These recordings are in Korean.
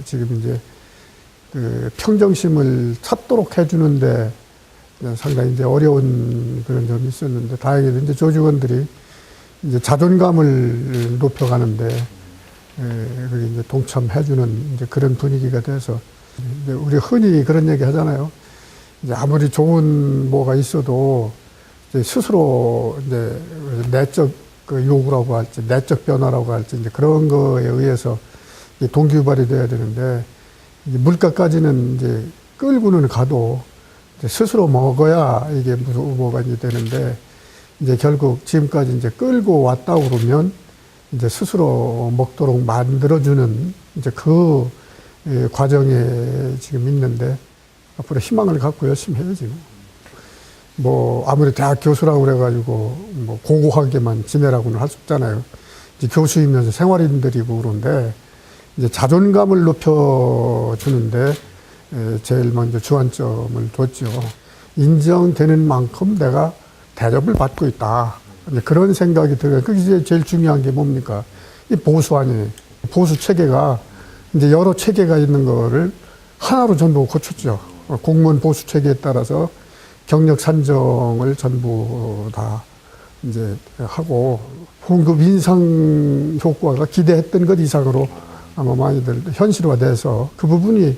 지금 이제 그 평정심을 찾도록 해주는데 상당히 이제 어려운 그런 점이 있었는데, 다행히도 이제 조직원들이 이제 자존감을 높여가는데 그게 이제 동참해주는 이제 그런 분위기가 돼서, 이제 우리 흔히 그런 얘기 하잖아요. 이제 아무리 좋은 뭐가 있어도 이제 스스로 이제 내적 그 요구라고 할지, 내적 변화라고 할지, 이제 그런 거에 의해서 동기유발이 돼야 되는데, 이제 물가까지는 이제 끌고는 가도 이제 스스로 먹어야 이게 무슨 뭐가 이제 되는데, 이제 결국 지금까지 이제 끌고 왔다 그러면 이제 스스로 먹도록 만들어주는 이제 그 과정에 지금 있는데, 앞으로 희망을 갖고 열심히 해야지. 뭐 아무리 대학 교수라고 그래가지고 뭐 고고하게만 지내라고는 할 수 없잖아요. 이제 교수이면서 생활인들이고 그런데, 이제 자존감을 높여주는데 제일 먼저 주안점을 뒀죠. 인정되는 만큼 내가 대접을 받고 있다. 그런 생각이 들어요. 그게 제일 중요한 게 뭡니까? 이 보수 아니에요. 보수 체계가 이제 여러 체계가 있는 거를 하나로 전부 고쳤죠. 공무원 보수 체계에 따라서 경력 산정을 전부 다 이제 하고, 봉급 인상 효과가 기대했던 것 이상으로 아마 많이들 현실화돼서 그 부분에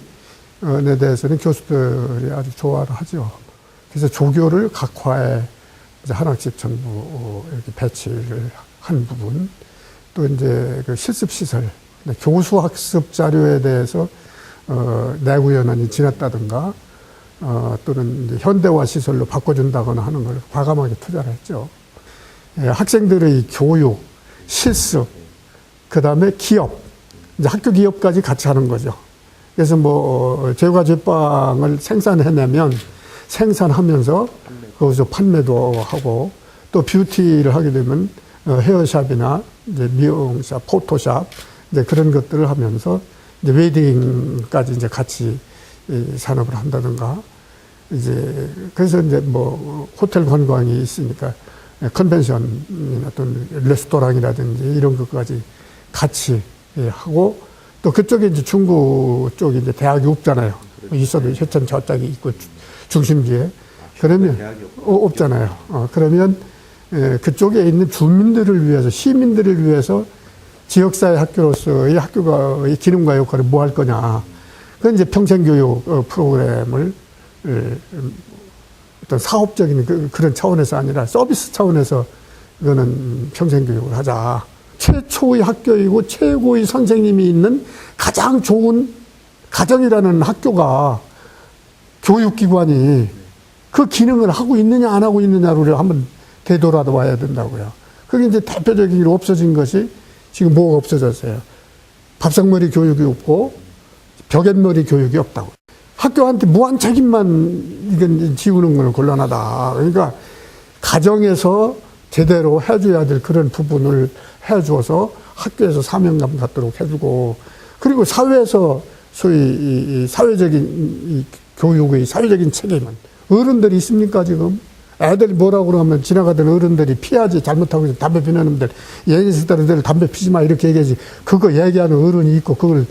대해서는 교수들이 아주 좋아를 하죠. 그래서 조교를 각화에 이제 한 학씩 전부 이렇게 배치를 한 부분, 또 이제 그 실습시설, 교수 학습 자료에 대해서 내구연한이 지났다든가, 또는 이제 현대화 시설로 바꿔준다거나 하는 걸 과감하게 투자를 했죠. 학생들의 교육, 실습, 그 다음에 기업, 이제 학교 기업까지 같이 하는 거죠. 그래서 뭐 제과 제빵을 생산해내면 생산하면서 거기서 판매도 하고, 또 뷰티를 하게 되면 헤어샵이나 이제 미용샵, 포토샵, 이제 그런 것들을 하면서 이제 웨딩까지 이제 같이 산업을 한다든가, 이제 그래서 이제 뭐 호텔 관광이 있으니까 컨벤션이나 또는 레스토랑이라든지 이런 것까지 같이 하고, 또 그쪽에 이제 중국 쪽에 이제 대학이 없잖아요. 있어도 혀천 저쪽에 있고 중심지에. 그러면 없잖아요. 그러면 그쪽에 있는 주민들을 위해서, 시민들을 위해서 지역사회 학교로서의 학교가 이 기능과 역할을 뭐 할 거냐. 그건 이제 평생교육 프로그램을 어떤 사업적인 그런 차원에서 아니라 서비스 차원에서 이거는 평생교육을 하자. 최초의 학교이고 최고의 선생님이 있는 가장 좋은 가정이라는 학교가, 교육기관이 그 기능을 하고 있느냐 안 하고 있느냐를 한번 되돌아봐야 된다고요. 그게 이제 대표적인 게 없어진 것이 지금 뭐가 없어졌어요? 밥상머리 교육이 없고 벽앤머리 교육이 없다고. 학교한테 무한 책임만 이건 지우는 건 곤란하다. 그러니까 가정에서 제대로 해줘야 될 그런 부분을 해줘서 학교에서 사명감 갖도록 해주고, 그리고 사회에서 소위 이 사회적인 이 교육의 사회적인 책임은 어른들이 있습니까 지금? 애들이 뭐라고 그러면 지나가던 어른들이 피하지, 잘못하고 담배 피는 놈들, 얘네들 따른 담배 피지 마 이렇게 얘기하지, 그거 얘기하는 어른이 있고 그걸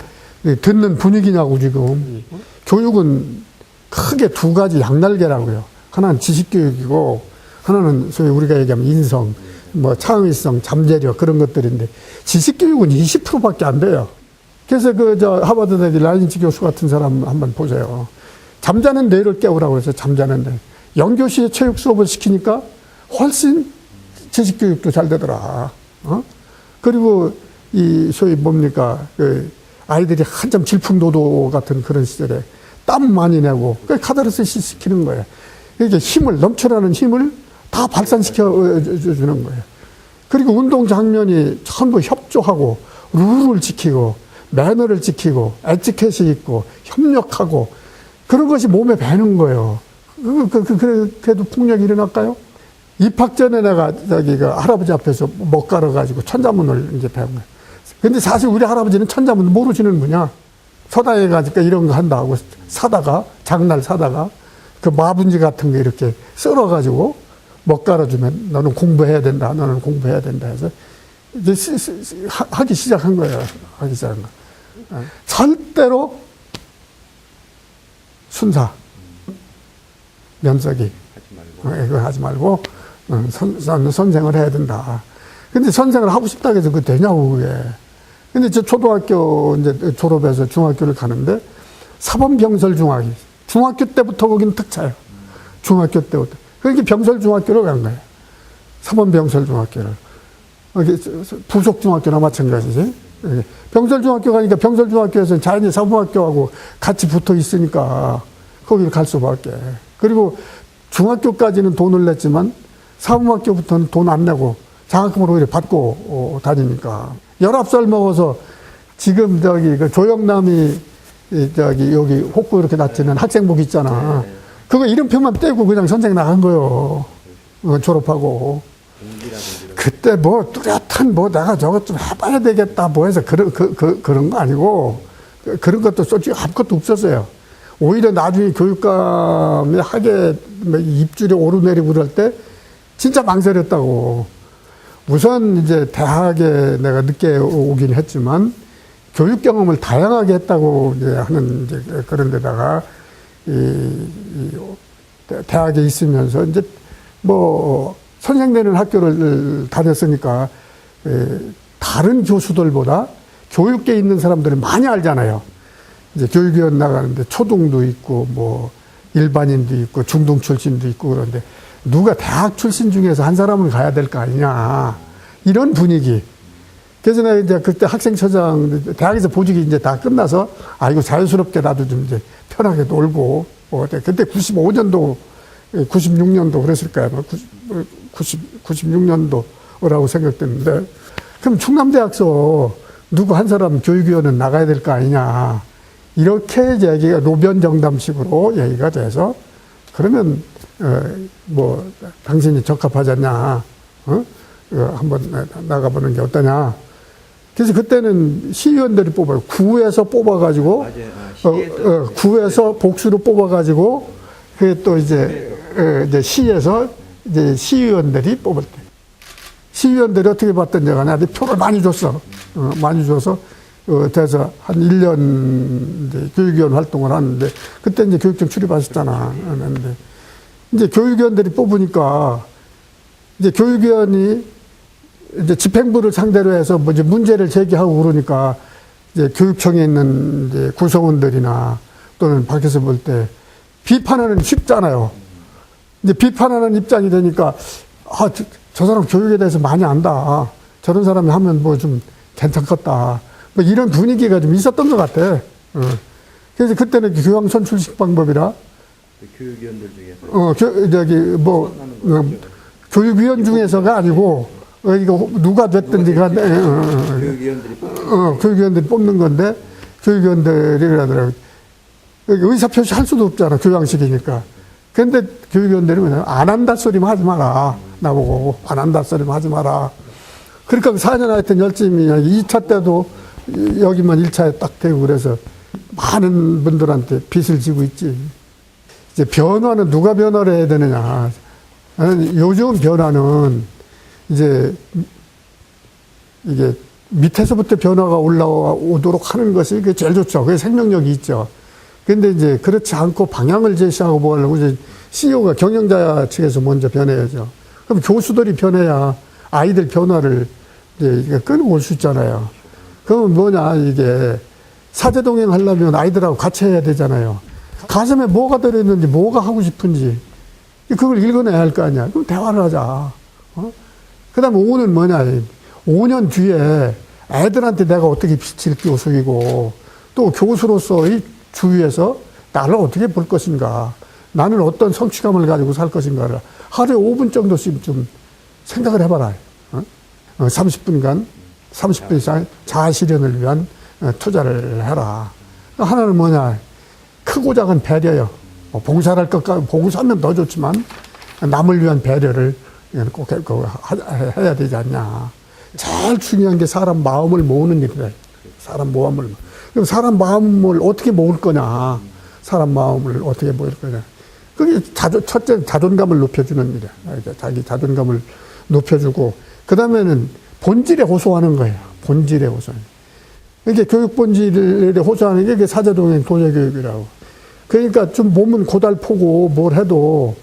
듣는 분위기냐고 지금. 교육은 크게 두 가지 양날개라고요. 하나는 지식교육이고, 하나는 소위 우리가 얘기하면 인성, 뭐 창의성, 잠재력 그런 것들인데, 지식교육은 20%밖에 안 돼요. 그래서 하버드 대학 라인치 교수 같은 사람 한번 보세요. 잠자는 뇌를 깨우라고 해서 잠자는 뇌. 0교시에 체육 수업을 시키니까 훨씬 지식교육도 잘 되더라. 그리고 이 소위 뭡니까, 아이들이 한참 질풍노도 같은 그런 시절에 땀 많이 내고 카타르시스 시키는 거예요. 이렇게 힘을, 넘쳐나는 힘을 다 발산시켜 주는 거예요. 그리고 운동 장면이 전부 협조하고 룰을 지키고 매너를 지키고 에티켓이 있고 협력하고 그런 것이 몸에 배는 거예요. 그래도 폭력이 일어날까요? 입학 전에 내가 할아버지 앞에서 먹 갈아가지고 천자문을 이제 배운 거예요. 근데 사실 우리 할아버지는 천자문 모르시는 분이야. 서당에 가니까 이런 거 한다고 사다가, 장날 사다가 그 마분지 같은 거 이렇게 썰어가지고 먹 갈아주면 너는 공부해야 된다, 너는 공부해야 된다 해서 이제 하기 시작한 거예요. 하기 시작한 거. 절대로 순사, 면석이 이거 하지 말고 선생을 해야 된다. 근데 선생을 하고 싶다고 해서 그게 되냐고 그게. 근데 저 초등학교 이제 졸업해서 중학교를 가는데 사범병설 중학교 때부터 거기는 특차예요. 중학교 때부터. 그러니까 병설 중학교로 간 거예요. 사범병설 중학교를. 부속 중학교나 마찬가지지. 병설 중학교 가니까 병설 중학교에서 자연히 사범학교하고 같이 붙어 있으니까 거기를 갈 수밖에. 그리고 중학교까지는 돈을 냈지만 사범학교부터는 돈 안 내고 장학금을 오히려 받고 다니니까. 19살 먹어서 지금 그 조영남이 여기 혹구 이렇게 놨지는 학생복 있잖아. 그거 이름표만 떼고 그냥 선생 나간 거요. 졸업하고. 그때 뭐 뚜렷한 내가 저것 좀 해봐야 되겠다 해서 그런 거 아니고 그런 것도 솔직히 아무것도 없었어요. 오히려 나중에 교육감이 학예 입줄이 오르내리고 그럴 때 진짜 망설였다고. 우선 이제 대학에 내가 늦게 오긴 했지만 교육 경험을 다양하게 했다고 이제 하는 이제 그런 데다가 대학에 있으면서 이제 선생 되는 학교를 다녔으니까 다른 교수들보다 교육계에 있는 사람들을 많이 알잖아요. 이제 교육위원 나가는데 초등도 있고 일반인도 있고 중등 출신도 있고 그런데 누가 대학 출신 중에서 한 사람을 가야 될 거 아니냐 이런 분위기. 그래서 내가 이제 그때 학생처장 대학에서 보직이 이제 다 끝나서 이거 자연스럽게 나도 좀 이제 편하게 놀고 그때 95년도 96년도 그랬을 거야. 96년도라고 생각됐는데 그럼 충남대학서 누구 한 사람 교육위원은 나가야 될 거 아니냐 이렇게 얘기가 노변정담식으로 얘기가 돼서 그러면 당신이 적합하지 않냐 한번 나가보는 게 어떠냐. 그래서 그때는 시의원들이 뽑아요. 구에서 뽑아가지고 구에서 복수로 뽑아가지고 그게 또 이제 시에서 이제 시의원들이 뽑을 때 시의원들이 어떻게 봤던지가 나한테 표를 많이 줬어. 많이 줘서 돼서 한 1년 이제 교육위원 활동을 하는데 그때 이제 교육청 출입하셨잖아. 그런데 이제 교육위원들이 뽑으니까 이제 교육위원이 이제 집행부를 상대로 해서 이제 문제를 제기하고 그러니까 이제 교육청에 있는 이제 구성원들이나 또는 밖에서 볼 때 비판하는 쉽잖아요. 이제 비판하는 입장이 되니까 저 사람 교육에 대해서 많이 안다. 저런 사람이 하면 좀 괜찮겠다. 이런 분위기가 좀 있었던 것 같아. 그래서 그때는 교양 선출식 방법이라 교육위원들 중에서 교육위원 중에서가 아니고 이거 누가 됐든지 간에 교육위원들이 뽑는 건데 교육위원들이 그러더라고요. 의사표시 할 수도 없잖아. 교양식이니까. 근데 교육위원들이 안 한다 소리만 하지 마라. 나보고 안 한다 소리만 하지 마라. 그러니까 4년 하여튼 열심히 2차 때도 여기만 1차에 딱 되고 그래서 많은 분들한테 빚을 지고 있지. 이제 변화는 누가 변화를 해야 되느냐. 요즘 변화는 이제 이게 밑에서부터 변화가 올라오도록 하는 것이 그게 제일 좋죠. 그게 생명력이 있죠. 근데 이제 그렇지 않고 방향을 제시하고 뭐 하려고 이제 CEO가 경영자 측에서 먼저 변해야죠. 그럼 교수들이 변해야 아이들 변화를 이제 끌어올 수 있잖아요. 그러면 뭐냐, 이게 사제동행 하려면 아이들하고 같이 해야 되잖아요. 가슴에 뭐가 들어있는지, 뭐가 하고 싶은지, 그걸 읽어내야 할 거 아니야. 그럼 대화를 하자. 그 다음에 5는 뭐냐, 5년 뒤에 애들한테 내가 어떻게 빛을 교수이고, 또 교수로서의 주위에서 나를 어떻게 볼 것인가, 나는 어떤 성취감을 가지고 살 것인가를 하루에 5분 정도씩 좀 생각을 해봐라. 30분간, 30분 이상 자아실현을 위한 투자를 해라. 하나는 뭐냐, 크고 작은 배려요. 봉사를 할 것과 봉사하면 더 좋지만 남을 위한 배려를 꼭 해야 되지 않냐. 제일 중요한 게 사람 마음을 모으는 일이다. 사람 마음을. 그럼 사람 마음을 어떻게 모을 거냐. 사람 마음을 어떻게 모을 거냐. 그게 첫째 자존감을 높여주는 일이야. 자기 자존감을 높여주고, 그 다음에는 본질에 호소하는 거예요. 본질에 호소. 이게 교육 본질에 호소하는 게 사제동행 도제교육이라고. 그러니까 좀 몸은 고달프고 뭘 해도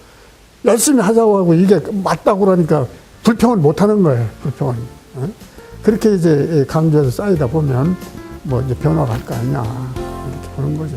열심히 하자고 하고 이게 맞다고 그러니까 불평을 못 하는 거예요. 불평을. 그렇게 이제 강조해서 쌓이다 보면 뭐 이제 변화가 할 거 아니냐. 이렇게 보는 거죠.